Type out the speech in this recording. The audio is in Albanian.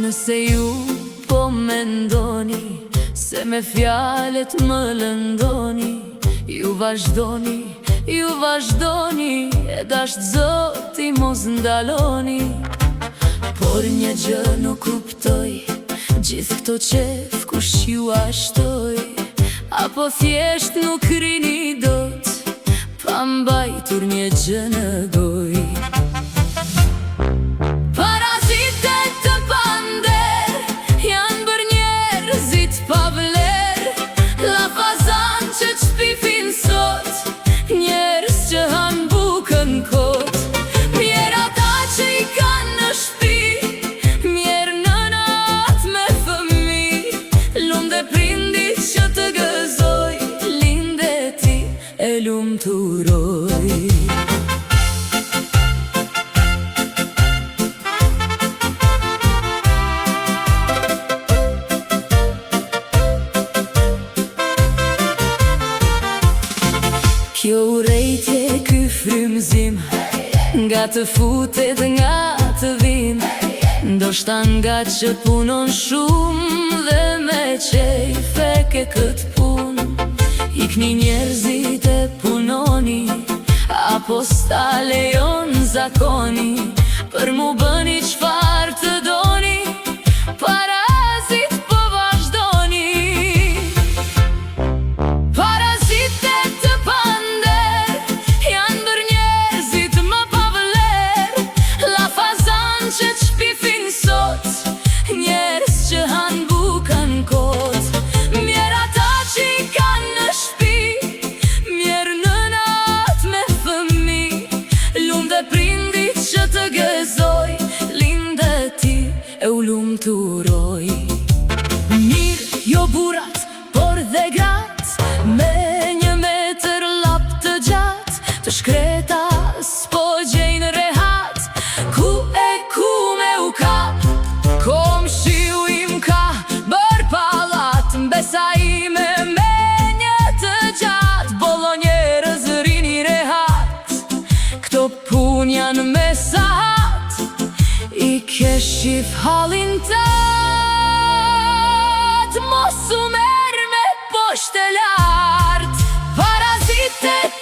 Nëse ju po mendoni se me fjallet më lëndoni, ju vazhdoni, e dasht Zoti mos ndaloni. Por një gjë nuk kuptoj, gjithë këto qef kush ju ashtoj, apo thjesht nuk rini dot, pa mbajtur një gjë në goj. E lumturoj. Kjo urejtje, ky frymëzim, nga të futet, nga të vim, ndoshta nga që punon shumë dhe me qejf e ke këtë punë. Ikni njerëzit e punoni, apo sta lejon zakoni, për mu bëni qfar të doni, parazit po vazhdoni. Parazitet të pander, janë bër njerëzit më pavler, lafazan që t'shpifin sot, njerëz që han bukan kot. E u lumturoj. Mirë jo burat, por dhe grat, me 1 metër lap të gjat, të shkreta s'po gjejnë rehat, ku me u kap, komshiu im ka bër pallat, mbesa ime me 1 të gjat, bollo njerëz rini rehat, këto pun janë me sahat, i ke shif halin tëtë, mos u merë me poshtë e lartë, parazitet